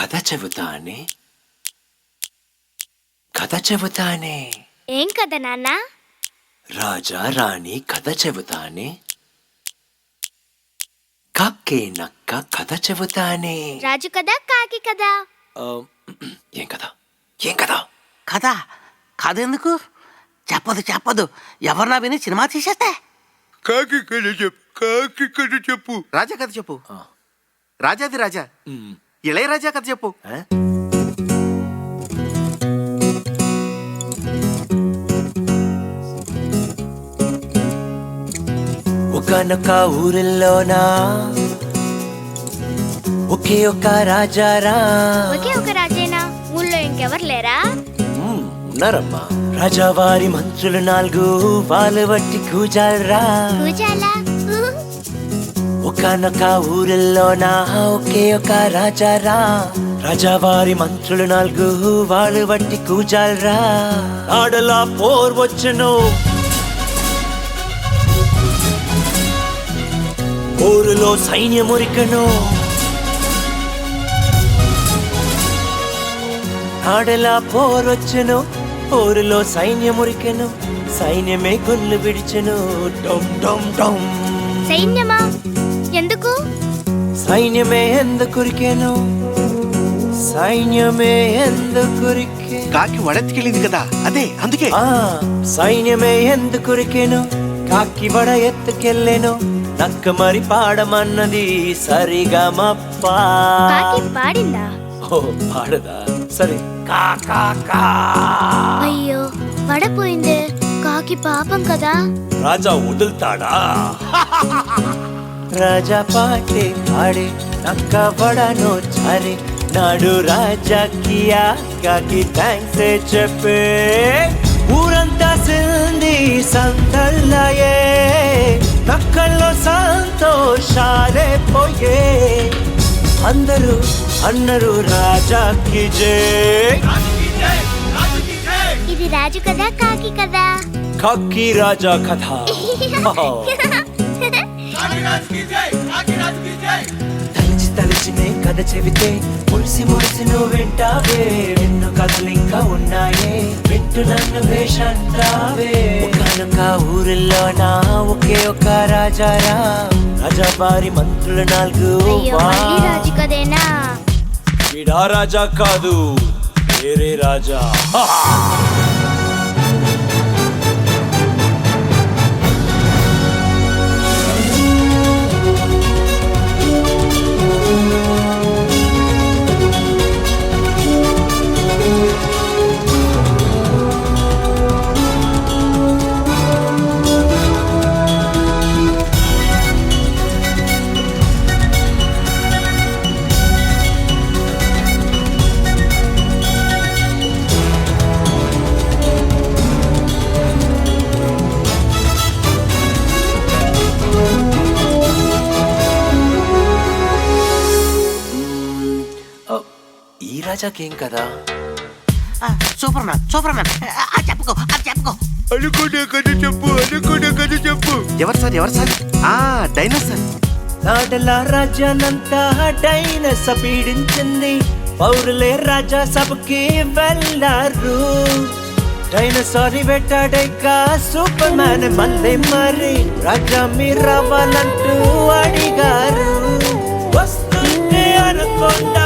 కథ చెబుతానే ఏం కథ నాన్న? రాజా రాణి కథ చెబుతానే, కాకే నక్క కథ చెబుతానే. రాజు కదా కాకి కదా? ఏం కథ ఏం కథ? కథ కథ ఎందుకు చెప్పదు ఎవరన్నా విని సినిమా తీసేస్తే. కాకి కథ చెప్పు. రాజా కథ చెప్పు. రాజాది రాజా ఇళయరాజా కథ చెప్పు. ఒకనొక ఊరిలోనా ఒకే ఒక రాజారా. ఒకే ఒక రాజేనా? ఊళ్ళో ఇంకెవరు లేరా? ఉన్నారమ్మా. రాజావారి మంత్రులు 4 వాళ్ళు బట్టి కూజాలరా. కూజాలా? ఒకనొక ఊరిలోనా ఒకే ఒక రాజారా. రాజావారి మంత్రులు 4 వాళ్ళు బట్టి కూజాలరా. ఆడలా పోర్ వచ్చను, ఊరులో సైన్యమురికను. ఆడలా పోరొచ్చెను, ఊరులో సైన్యమురికెను. సైన్యమే గుళ్ళు విడిచెను. డొమ్ డొమ్ డొమ్. సైన్యమా? ఎందుకు? సైన్యమే ఎందుకురికెను, సైన్యమే ఎందుకురికె. కాకి వడెత్తికెళ్ళింది కదా, అదే అందుకే. సైన్యమే ఎందుకురికెను, కాకి వడ ఎత్తుకెళ్ళెను. నక్క మరి పాడమన్నది సరిగా మప్పా. కాకి పాడిందా? ఓ పాడదా? సరే కా కా కా. అయ్యో పడపోయిందే. కాకి పాపం కదా. రాజా వదులుతాడా? రాజా పాటే పాడే నక్క వడనో చారే. నాడు రాజాకి కాకి థ్యాంక్స్ చెప్పే. ఊరంతా సింది సందర్లాయే, నక్కల్లో సంతోషాలే పోయే. అందరూ అన్నరు రాజాకి జై. ఇది రాజు కదా కాకి కదా? కాకి రాజా కథ. తలిచి తలిచినే కథ చెబితే మురిసి మురిసి నువ్వు వింటావే. ఎన్నో కథలు ఇంకా ఉన్నాయే, వింటూ నన్ను వేషంటావే. ఒకనొక ఊరిలోనా ఒకే ఒక రాజారా. రాజావారి మంత్రులు 4. అయ్యో మళ్ళీ రాజు కదేనా? వీడా రాజా కాదు, వేరే రాజా. ఈ రాజాకేం కదా? సూపర్ మ్యాన్ చెప్పుకో. అనుకునే కథ చెప్పు. ఎవరు సార్? డైనోసార్. నాడలా రాజ్యానంతా డైనస పీడించింది. పౌరులే రాజా సభకి వెళ్ళారు. డైనోసార్ వెట్టాడేక సూపర్ మ్యాన్ మళ్ళీ మరి రాజా మీరు రావాలంటూ అడిగారు. వస్తుంటే అనుకోండి